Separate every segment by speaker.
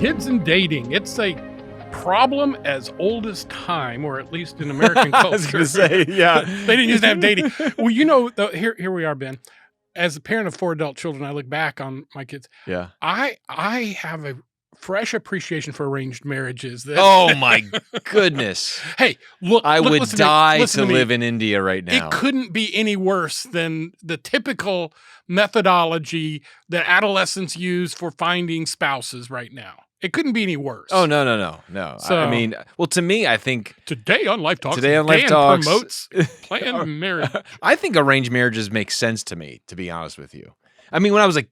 Speaker 1: Kids and dating. It's a problem as old as time, or at least in American culture.
Speaker 2: I was going to say, yeah.
Speaker 1: They didn't used to have dating. Well, you know, here we are, Ben. As a parent of 4 adult children, I look back on my kids.
Speaker 2: Yeah.
Speaker 1: I have a fresh appreciation for arranged marriages.
Speaker 2: Oh my goodness.
Speaker 1: Hey, look,
Speaker 2: I would die to
Speaker 1: me.
Speaker 2: live in India right now.
Speaker 1: It couldn't be any worse than the typical methodology that adolescents use for finding spouses right now. It couldn't be any worse.
Speaker 2: Oh, no.
Speaker 1: So,
Speaker 2: I mean, well, to me, I think
Speaker 1: today on LifeTalks,
Speaker 2: Dan
Speaker 1: promotes planned marriage.
Speaker 2: I think arranged marriages make sense to me, to be honest with you. I mean, when I was in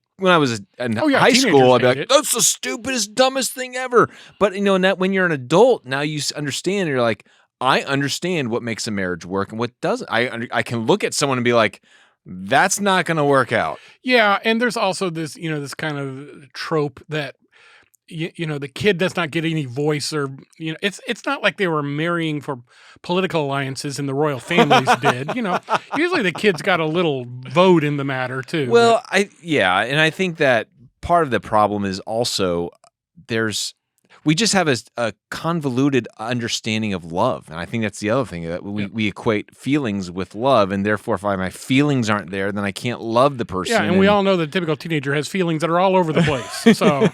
Speaker 2: high school, I'd be like, "That's the stupidest, dumbest thing ever." But you know, when you're an adult, now you understand. You're like, I understand what makes a marriage work and what doesn't. I can look at someone and be like, "That's not going to work out."
Speaker 1: Yeah, and there's also this, this kind of trope that the kid does not get any voice, or it's not like they were marrying for political alliances and the royal families did. Usually the kid's got a little vote in the matter too.
Speaker 2: Well, and I think that part of the problem is also we just have a convoluted understanding of love, and I think that's the other thing, that we equate feelings with love, and therefore if my feelings aren't there, then I can't love the person.
Speaker 1: Yeah, and we all know the typical teenager has feelings that are all over the place. So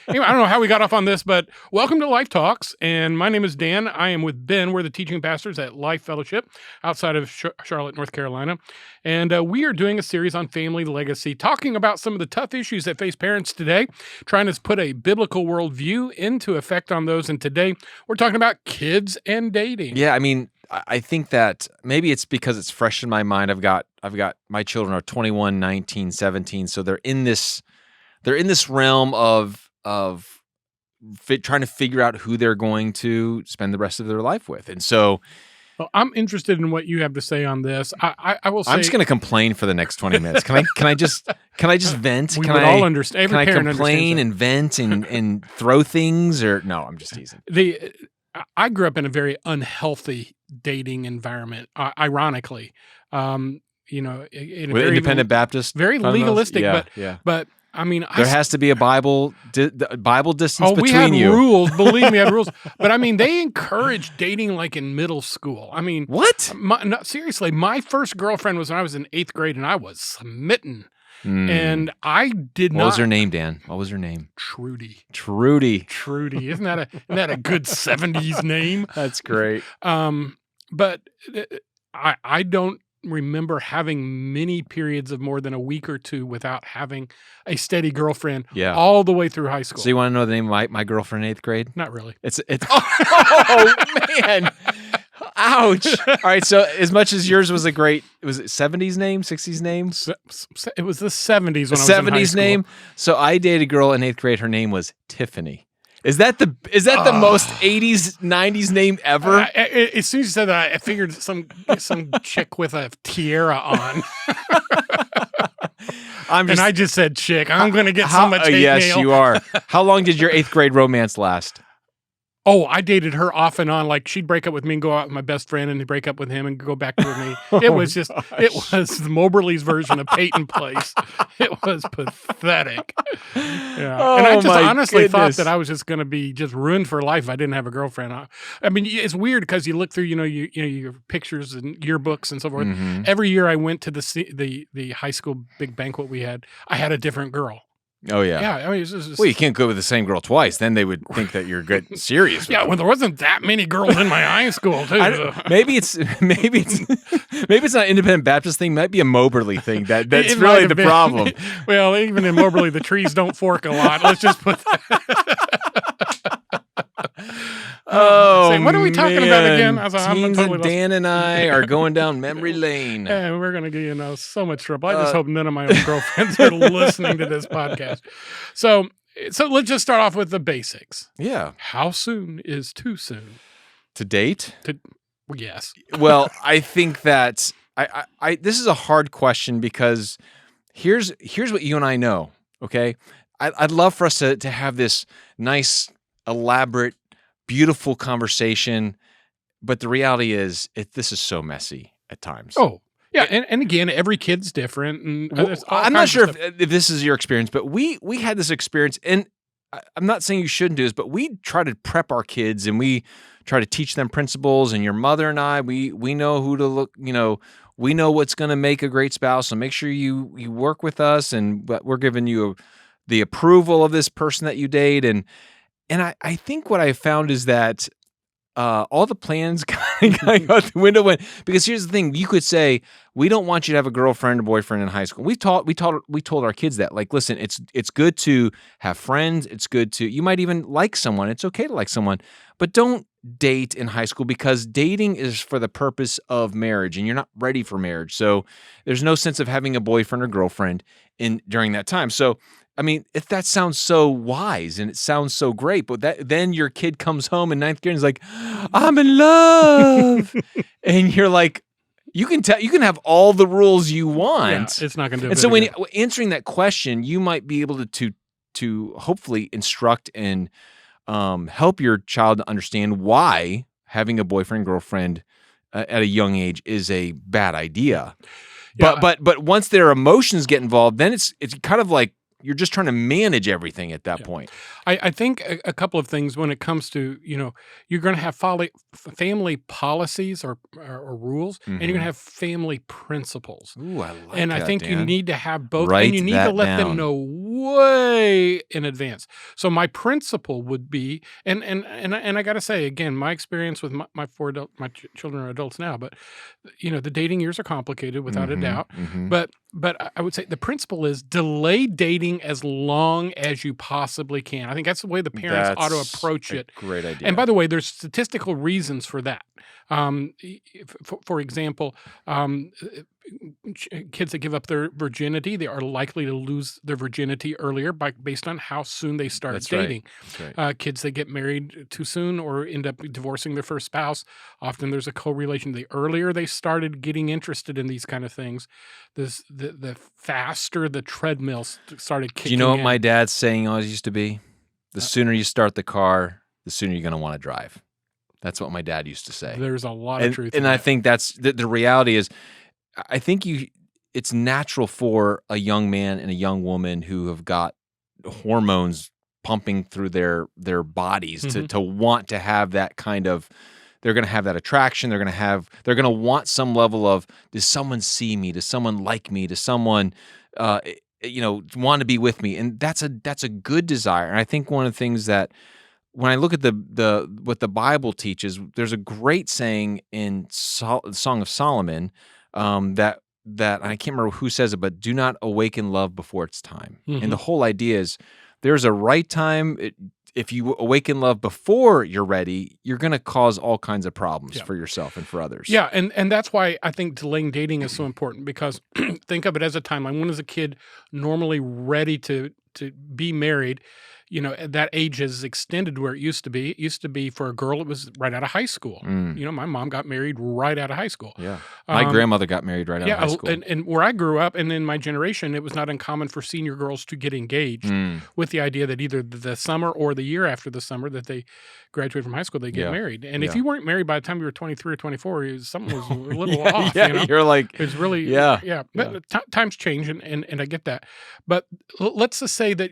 Speaker 1: anyway, I don't know how we got off on this, but welcome to Life Talks, and my name is Dan. I am with Ben. We're the teaching pastors at Life Fellowship outside of Charlotte, North Carolina, and we are doing a series on family legacy, talking about some of the tough issues that face parents today, trying to put a biblical worldview into effect on those. And today we're talking about kids and dating.
Speaker 2: Yeah, I mean, I think that maybe it's because it's fresh in my mind. I've got my children are 21, 19, 17, so they're in this realm of trying to figure out who they're going to spend the rest of their life with. And so
Speaker 1: well, I'm interested in what you have to say on this. I will say
Speaker 2: I'm just going to complain for the next 20 minutes. Can I just vent?
Speaker 1: We would all understand. Every
Speaker 2: can I
Speaker 1: parent
Speaker 2: complain and vent and throw things? Or no, I'm just teasing.
Speaker 1: I grew up in a very unhealthy dating environment. Ironically, in a very
Speaker 2: independent Baptist,
Speaker 1: very legalistic. But I mean,
Speaker 2: there has to be a Bible distance between you.
Speaker 1: We had rules. Believe me, we had rules. But I mean, they encouraged dating like in middle school. I mean,
Speaker 2: what?
Speaker 1: Seriously, my first girlfriend was when I was in 8th grade, and I was smitten. And I did not.
Speaker 2: What was her name, Dan? What was her name?
Speaker 1: Trudy. Isn't that a good 70s name?
Speaker 2: That's great.
Speaker 1: But I don't remember having many periods of more than a week or two without having a steady girlfriend all the way through high school.
Speaker 2: So you want to know the name of my girlfriend in 8th grade?
Speaker 1: Not really.
Speaker 2: It's oh man. Ouch. All right, so as much as yours was was it 70s name, 60s name?
Speaker 1: It was the 70s when I was in high school.
Speaker 2: 70s name. So I dated a girl in 8th grade. Her name was Tiffany. Is that the most 80s, 90s name ever?
Speaker 1: As soon as you said that, I figured some chick with a tiara on. And I just said chick. I'm going to get so much hate
Speaker 2: yes,
Speaker 1: mail.
Speaker 2: You are. How long did your 8th grade romance last?
Speaker 1: Oh, I dated her off and on. Like, she'd break up with me and go out with my best friend, and break up with him and go back with me. It was Moberly's version of Peyton Place. It was pathetic. Yeah. And I just honestly thought that I was just going to be just ruined for life if I didn't have a girlfriend. I mean, it's weird because you look through, your pictures and yearbooks and so forth.
Speaker 2: Mm-hmm.
Speaker 1: Every year I went to the high school big banquet we had, I had a different girl.
Speaker 2: Oh, yeah.
Speaker 1: Yeah, I mean, it's just,
Speaker 2: well, you can't go with the same girl twice. Then they would think that you're good, serious.
Speaker 1: Yeah, well, there wasn't that many girls in my high school, too.
Speaker 2: Maybe it's not an independent Baptist thing. It might be a Moberly thing. That's really the problem.
Speaker 1: Well, even in Moberly, the trees don't fork a lot. Let's just put what are we talking about again?
Speaker 2: Teens and Dan and I are going down memory lane.
Speaker 1: And we're going to get in so much trouble. I just hope none of my own girlfriends are listening to this podcast. So let's just start off with the basics.
Speaker 2: Yeah.
Speaker 1: How soon is too soon?
Speaker 2: To date?
Speaker 1: Yes.
Speaker 2: Well, I think that this is a hard question because here's what you and I know, okay? I'd love for us to have this nice, elaborate, beautiful conversation, but the reality is this is so messy at times.
Speaker 1: Oh, yeah, and again, every kid's different. And
Speaker 2: I'm not sure if this is your experience, but we had this experience, and I'm not saying you shouldn't do this, but we try to prep our kids and we try to teach them principles. And your mother and I, we know who to look, we know what's going to make a great spouse. So make sure you work with us, and we're giving you the approval of this person that you date. And I think what I found is that all the plans kind of out the window because here's the thing: you could say we don't want you to have a girlfriend or boyfriend in high school. We told our kids that, like, listen, it's good to have friends. It's good to, you might even like someone. It's okay to like someone, but don't date in high school, because dating is for the purpose of marriage, and you're not ready for marriage. So there's no sense of having a boyfriend or girlfriend during that time. So I mean, if that sounds so wise and it sounds so great, but then your kid comes home in 9th grade and is like, I'm in love. And you're like, you can have all the rules you want.
Speaker 1: Yeah, it's not going to do it.
Speaker 2: And so when answering that question, you might be able to hopefully instruct and help your child understand why having a boyfriend, girlfriend at a young age is a bad idea. Yeah. But once their emotions get involved, then it's kind of like, you're just trying to manage everything at that point.
Speaker 1: I think a couple of things when it comes to, you're going to have family policies or rules, and you're going to have family principles.
Speaker 2: Ooh, I like
Speaker 1: and
Speaker 2: that,
Speaker 1: I think
Speaker 2: Dan.
Speaker 1: you need to have both,
Speaker 2: Write
Speaker 1: and you need to let
Speaker 2: that
Speaker 1: them
Speaker 2: down.
Speaker 1: know way in advance. So my principle would be, and I got to say again, my experience with my children are adults now, but the dating years are complicated without a doubt. But I would say the principle is delay dating as long as you possibly can. I think that's the way the parents ought to approach it.
Speaker 2: Great idea.
Speaker 1: And by the way, there's statistical reasons for that. For example, kids that give up their virginity, they are likely to lose their virginity earlier based on how soon they start dating.
Speaker 2: That's right.
Speaker 1: Kids that get married too soon or end up divorcing their first spouse, often there's a correlation. The earlier they started getting interested in these kind of things, the faster the treadmill started kicking in.
Speaker 2: Do you know what my dad's saying always used to be? The sooner you start the car, the sooner you're going to want to drive. That's what my dad used to say.
Speaker 1: There's a lot of truth.
Speaker 2: And I think that's the reality is, I think it's natural for a young man and a young woman who have got hormones pumping through their bodies to want to have that kind of, they're going to have that attraction. They're going to want some level of, does someone see me? Does someone like me? Does someone, want to be with me? And that's a good desire. And I think one of the things that, when I look at what the Bible teaches, there's a great saying in Song of Solomon that I can't remember who says it, but do not awaken love before it's time. And the whole idea is there's a right time. If you awaken love before you're ready, you're going to cause all kinds of problems for yourself and for others.
Speaker 1: Yeah, and that's why I think delaying dating is so important, because think of it as a timeline. When is a kid normally ready to be married? That age has extended where it used to be. It used to be for a girl, it was right out of high school. My mom got married right out of high school.
Speaker 2: Yeah. My grandmother got married right out of high school.
Speaker 1: And where I grew up, and in my generation, it was not uncommon for senior girls to get engaged with the idea that either the summer or the year after the summer that they graduate from high school, they get married. And if you weren't married by the time you were 23 or 24, something was a little off.
Speaker 2: You're like,
Speaker 1: it's really, But times change, and I get that. But let's just say that,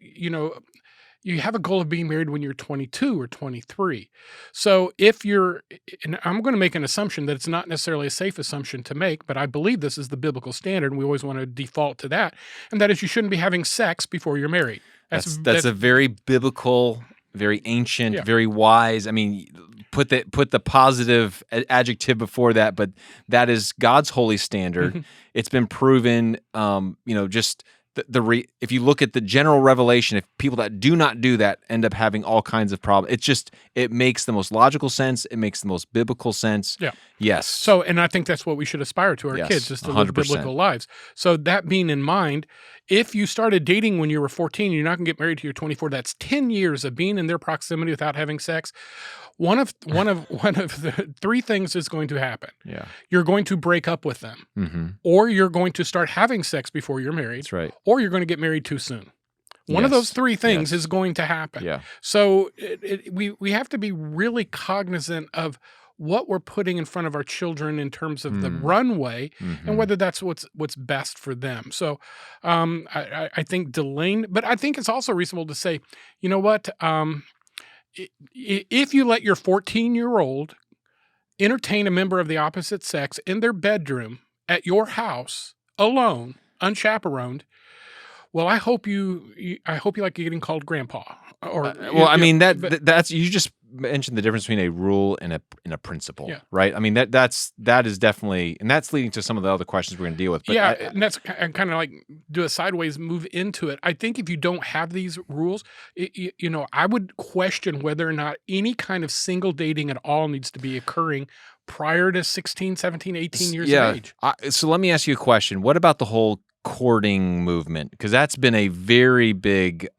Speaker 1: you have a goal of being married when you're 22 or 23. So and I'm going to make an assumption that it's not necessarily a safe assumption to make, but I believe this is the biblical standard, and we always want to default to that. And that is, you shouldn't be having sex before you're married.
Speaker 2: That's a very biblical, very ancient, very wise. I mean, put the positive adjective before that, but that is God's holy standard. It's been proven, just if you look at the general revelation, if people that do not do that end up having all kinds of problems, it makes the most logical sense. It makes the most biblical sense.
Speaker 1: Yeah.
Speaker 2: Yes.
Speaker 1: So, and I think that's what we should aspire to our kids, is to live
Speaker 2: 100%.
Speaker 1: biblical lives. So that being in mind, if you started dating when you were 14, and you're not going to get married till you're 24, that's 10 years of being in their proximity without having sex. One of the three things is going to happen.
Speaker 2: Yeah.
Speaker 1: You're going to break up with them, or you're going to start having sex before you're married.
Speaker 2: That's right.
Speaker 1: Or you're going to get married too soon. One of those three things is going to happen.
Speaker 2: Yeah.
Speaker 1: So we have to be really cognizant of what we're putting in front of our children in terms of the runway, and whether that's what's best for them. So I think delaying, but I think it's also reasonable to say, you know what, if you let your 14-year-old entertain a member of the opposite sex in their bedroom at your house alone, unchaperoned, well, I hope you like getting called grandpa. Or
Speaker 2: that's you just mentioned the difference between a rule and a principle, right? I mean that is definitely, and that's leading to some of the other questions we're going to deal with. But
Speaker 1: and that's kind of like do a sideways move into it. I think if you don't have these rules, I would question whether or not any kind of single dating at all needs to be occurring prior to 16, 17, 18 years of age.
Speaker 2: So let me ask you a question. What about the whole courting movement? Because that's been a very big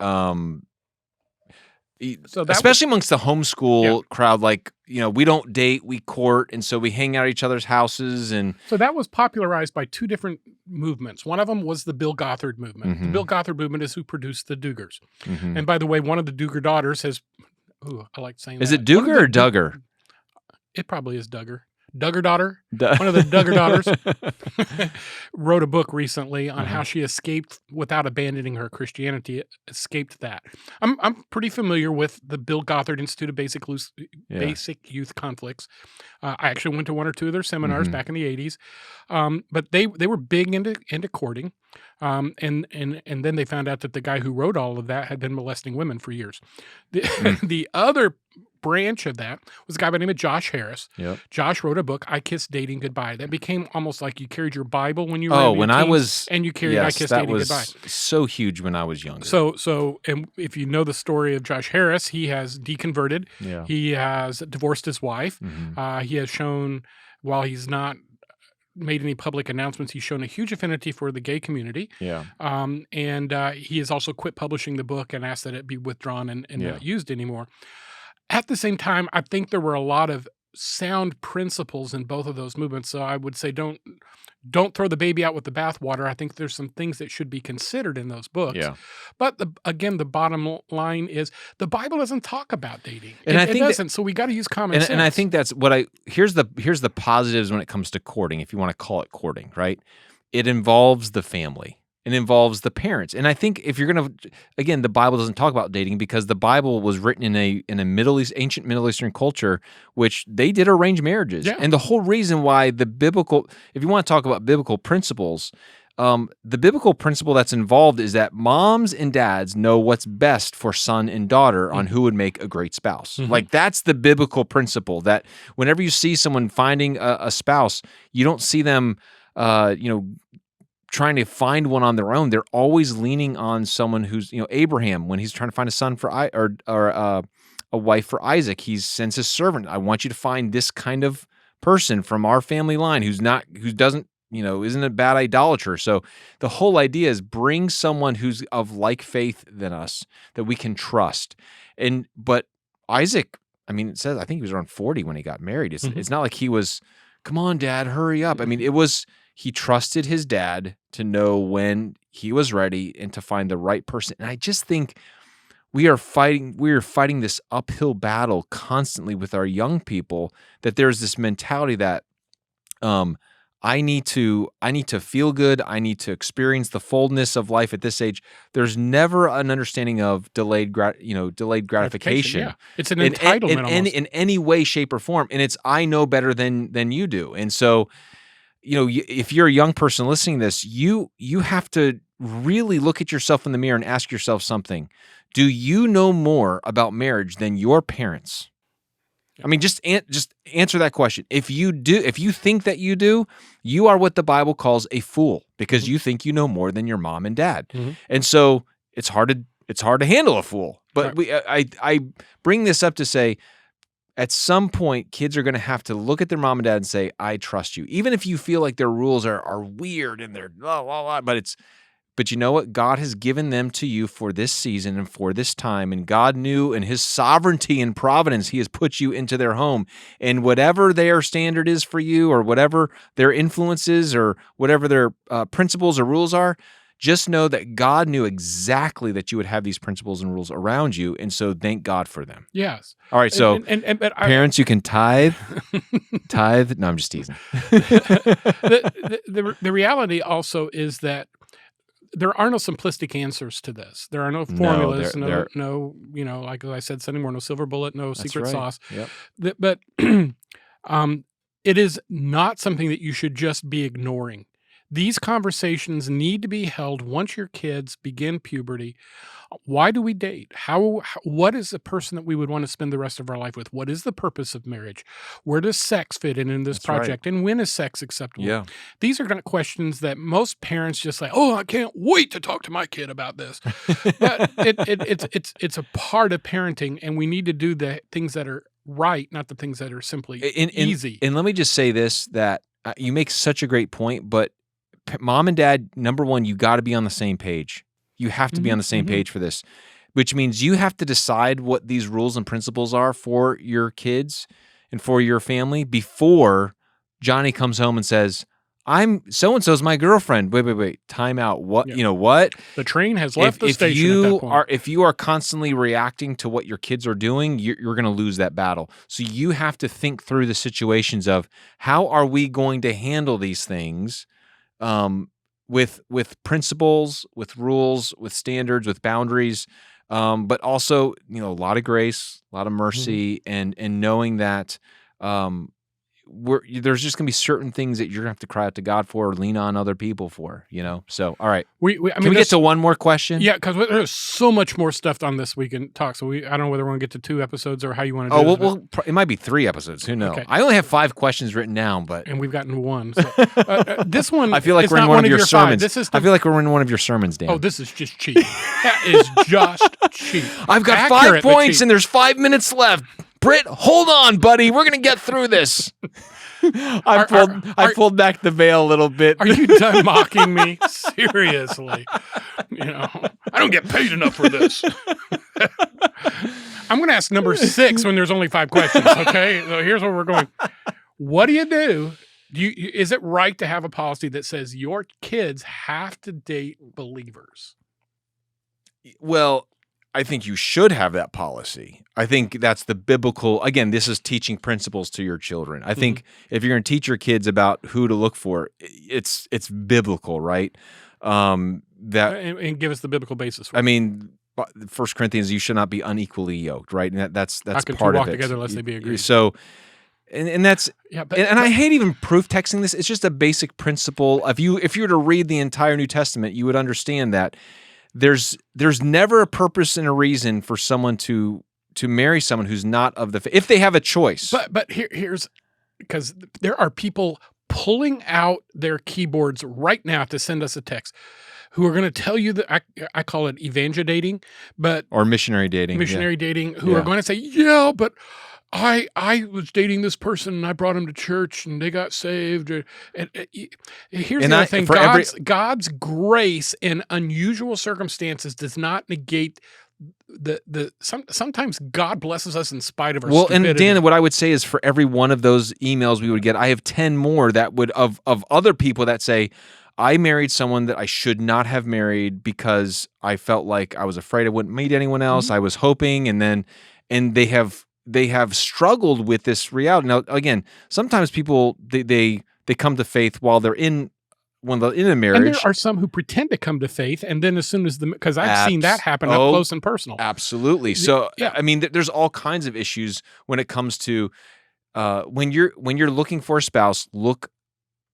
Speaker 2: especially amongst the homeschool crowd, like, we don't date, we court, and so we hang out at each other's houses. And
Speaker 1: so that was popularized by two different movements. One of them was the Bill Gothard movement. The Bill Gothard movement is who produced the Duggars. And by the way, one of the Duggar daughters has, I like saying
Speaker 2: is it Duggar or Duggar?
Speaker 1: It probably is Duggar. Duggar daughter, one of the Duggar daughters, wrote a book recently on how she escaped without abandoning her Christianity. Escaped that. I'm pretty familiar with the Bill Gothard Institute of Basic Youth Conflicts. I actually went to one or two of their seminars back in the 80s. But they were big into courting. And then they found out that the guy who wrote all of that had been molesting women for years. The other branch of that was a guy by the name of Josh Harris. Josh wrote a book, I Kissed Dating Goodbye. That became almost like you carried your Bible when you were and you carried I Kissed Dating Goodbye.
Speaker 2: So huge when I was younger.
Speaker 1: So and if you know the story of Josh Harris, he has deconverted. He has divorced his wife. He has shown, while he's not made any public announcements, he's shown a huge affinity for the gay community. And he has also quit publishing the book and asked that it be withdrawn and not used anymore. At the same time, I think there were a lot of sound principles in both of those movements. So I would say don't throw the baby out with the bathwater. I think there's some things that should be considered in those books. But again, the bottom line is the Bible doesn't talk about dating. And I think it doesn't. So we got to use common sense.
Speaker 2: And I think that's what here's the positives when it comes to courting, if you want to call it courting, right? It involves the family. It involves the parents. And I think if you're going to, again, the Bible doesn't talk about dating because the Bible was written in a ancient Middle Eastern culture, which they did arrange marriages. And the whole reason why if you want to talk about biblical principles, the biblical principle that's involved is that moms and dads know what's best for son and daughter on who would make a great spouse. Like that's the biblical principle, that whenever you see someone finding a spouse, you don't see them, trying to find one on their own. They're always leaning on someone who's, Abraham, when he's trying to find a son for a wife for Isaac, he sends his servant. I want you to find this kind of person from our family line who doesn't, isn't a bad idolater. So the whole idea is bring someone who's of like faith than us that we can trust. But Isaac, it says, I think he was around 40 when he got married. It's not like he was, come on, Dad, hurry up. He trusted his dad to know when he was ready and to find the right person. And I just think we are fighting this uphill battle constantly with our young people, that there's this mentality that I need to feel good. I need to experience the fullness of life at this age. There's never an understanding of delayed gratification.
Speaker 1: Yeah. It's an entitlement
Speaker 2: in any way, shape, or form. And it's, I know better than you do. And so, if you're a young person listening to this, you have to really look at yourself in the mirror and ask yourself something. Do you know more about marriage than your parents? Just answer that question. If you think that you do, you are what the Bible calls a fool, because you think you know more than your mom and dad. And so it's hard to handle a fool. But I bring this up to say, at some point, kids are going to have to look at their mom and dad and say, I trust you. Even if you feel like their rules are weird and they're blah, blah, blah, but you know what? God has given them to you for this season and for this time. And God knew in his sovereignty and providence, he has put you into their home. And whatever their standard is for you, or whatever their influence is, or whatever their principles or rules are, just know that God knew exactly that you would have these principles and rules around you, and so thank God for them.
Speaker 1: Yes.
Speaker 2: All right, so
Speaker 1: but
Speaker 2: parents, you can tithe. Tithe. No, I'm just teasing.
Speaker 1: The reality also is that there are no simplistic answers to this. There are no formulas, no, like I said Sunday morning, no silver bullet, no secret sauce.
Speaker 2: Yep.
Speaker 1: But it is not something that you should just be ignoring. These conversations need to be held once your kids begin puberty. Why do we date? What is the person that we would want to spend the rest of our life with? What is the purpose of marriage? Where does sex fit in this project? Right. And when is sex acceptable?
Speaker 2: Yeah.
Speaker 1: These are kind of questions that most parents just say, oh, I can't wait to talk to my kid about this. But it's a part of parenting, and we need to do the things that are right, not the things that are simply easy.
Speaker 2: And let me just say this, that you make such a great point, but mom and dad, number one, you got to be on the same page. You have to be on the same page for this, which means you have to decide what these rules and principles are for your kids and for your family before Johnny comes home and says, I'm so-and-so's my girlfriend. Wait. Time out. What? Yeah. You know what?
Speaker 1: The train has left the station at that point.
Speaker 2: If you are constantly reacting to what your kids are doing, you're going to lose that battle. So you have to think through the situations of how are we going to handle these things with principles, with rules, with standards, with boundaries, but also, a lot of grace, a lot of mercy, and knowing that there's just going to be certain things that you're going to have to cry out to God for or lean on other people for, So, all right. Can we get to one more question?
Speaker 1: Yeah, because there's so much more stuff on this weekend talk. So I don't know whether we're going to get to 2 episodes or how you want to do this.
Speaker 2: It might be 3 episodes. Who knows? Okay. I only have 5 questions written down,
Speaker 1: and we've gotten 1. So, this one,
Speaker 2: I feel like we're in one of your sermons. I feel like we're in one of your sermons, Dan.
Speaker 1: Oh, this is just cheap. That is just cheap.
Speaker 2: I've got 5 points, and there's 5 minutes left. Britt, hold on, buddy. We're going to get through this. I pulled back the veil a little bit.
Speaker 1: Are you done mocking me? Seriously. I don't get paid enough for this. I'm going to ask number 6 when there's only 5 questions, okay? So here's where we're going. What do you do? Is it right to have a policy that says your kids have to date believers?
Speaker 2: Well, I think you should have that policy. I think that's the biblical, again, this is teaching principles to your children. I think if you're going to teach your kids about who to look for, it's biblical, right?
Speaker 1: And give us the biblical basis for it.
Speaker 2: I mean, 1 Corinthians, you should not be unequally yoked, right? And that's
Speaker 1: How can
Speaker 2: part
Speaker 1: two
Speaker 2: of
Speaker 1: walk
Speaker 2: it.
Speaker 1: Together unless they be agreed.
Speaker 2: So, and that's, and I hate even proof texting this. It's just a basic principle. If you were to read the entire New Testament, you would understand that there's never a purpose and a reason for someone to marry someone who's not of the faith, if they have a choice.
Speaker 1: But here's, because there are people pulling out their keyboards right now to send us a text who are going to tell you that I call it evangelidating,
Speaker 2: or missionary dating,
Speaker 1: dating, who are going to say, but I was dating this person and I brought him to church and they got saved. And here's the other thing: God's grace in unusual circumstances does not negate sometimes God blesses us in spite of our stupidity.
Speaker 2: And Dan, what I would say is for every one of those emails we would get, I have 10 more that would of other people that say, I married someone that I should not have married because I felt like I was afraid I wouldn't meet anyone else. I was hoping, and they have struggled with this reality. Now, again, sometimes people they come to faith while they're in a marriage.
Speaker 1: And there are some who pretend to come to faith, and then as soon as because I've seen that happen up close and personal.
Speaker 2: Absolutely. So I mean, there's all kinds of issues when it comes to when you're looking for a spouse. Look,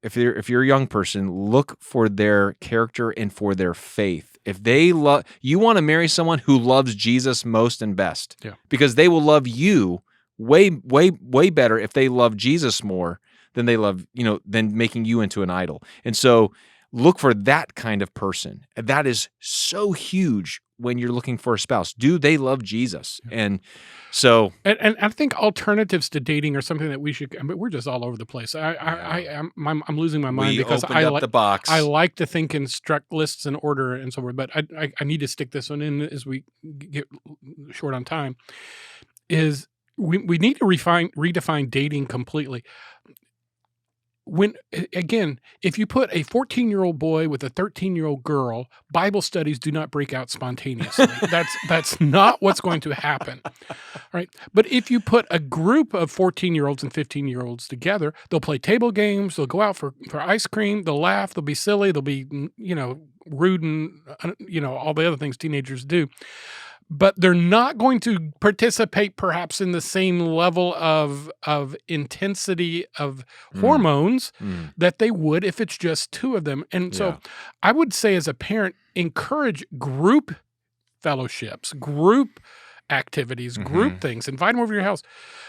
Speaker 2: if you're a young person, look for their character and for their faith. If they you want to marry someone who loves Jesus most and best, because they will love you way better if they love Jesus more than they love, than making you into an idol. And so look for that kind of person. That is so huge when you're looking for a spouse. Do they love Jesus? And so,
Speaker 1: and I think alternatives to dating are something that we should. I mean, we're just all over the place. I'm losing my mind because I
Speaker 2: the box.
Speaker 1: I like to think in lists and order and so forth. But I need to stick this one in as we get short on time. Is we need to redefine dating completely. again, if you put a 14-year-old boy with a 13-year-old girl, Bible studies do not break out spontaneously. That's not what's going to happen. All right. But if you put a group of 14-year-olds and 15-year-olds together, they'll play table games, they'll go out for ice cream, they'll laugh, they'll be silly, they'll be, rude and, all the other things teenagers do. But they're not going to participate perhaps in the same level of intensity of hormones that they would if it's just two of them. And so I would say as a parent, encourage group fellowships, group activities, group things, invite them over to your house.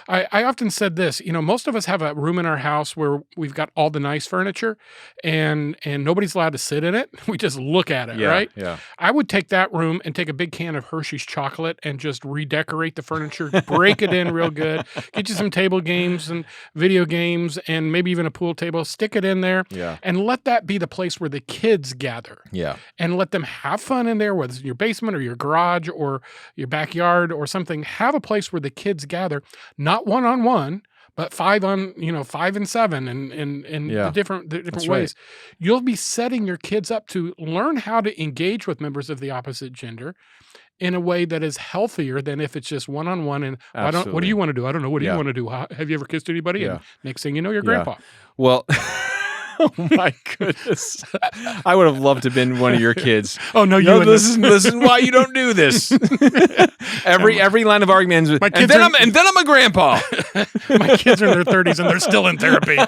Speaker 1: I often said this, most of us have a room in our house where we've got all the nice furniture and nobody's allowed to sit in it. We just look at it, right?
Speaker 2: Yeah.
Speaker 1: I would take that room and take a big can of Hershey's chocolate and just redecorate the furniture, break it in real good, get you some table games and video games and maybe even a pool table, stick it in there and let that be the place where the kids gather.
Speaker 2: Yeah.
Speaker 1: And let them have fun in there, whether it's in your basement or your garage or your backyard or something. Have a place where the kids gather, not one-on-one, but 5 and 7 and the different ways. Right. You'll be setting your kids up to learn how to engage with members of the opposite gender in a way that is healthier than if it's just one-on-one and what do you want to do? I don't know. What do you want to do? Have you ever kissed anybody? And next thing you know, you're grandpa.
Speaker 2: Well, oh my goodness. I would have loved to have been one of your kids.
Speaker 1: Oh no,
Speaker 2: this is why you don't do this. every line of argument ends with, and then I'm a grandpa.
Speaker 1: My kids are in their 30s and they're still in therapy.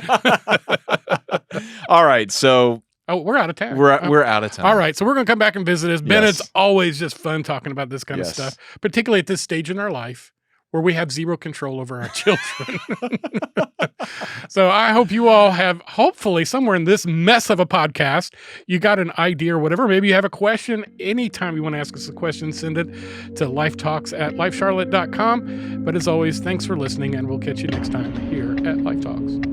Speaker 2: All right, so
Speaker 1: we're out of town.
Speaker 2: We're out of time.
Speaker 1: All right, so we're going to come back and visit us. Ben, it's always just fun talking about this kind of stuff, particularly at this stage in our life where we have zero control over our children. So I hope you all have, hopefully somewhere in this mess of a podcast, you got an idea or whatever. Maybe you have a question. Anytime you want to ask us a question, send it to lifetalks@lifecharlotte.com. But as always, thanks for listening, and we'll catch you next time here at Life Talks.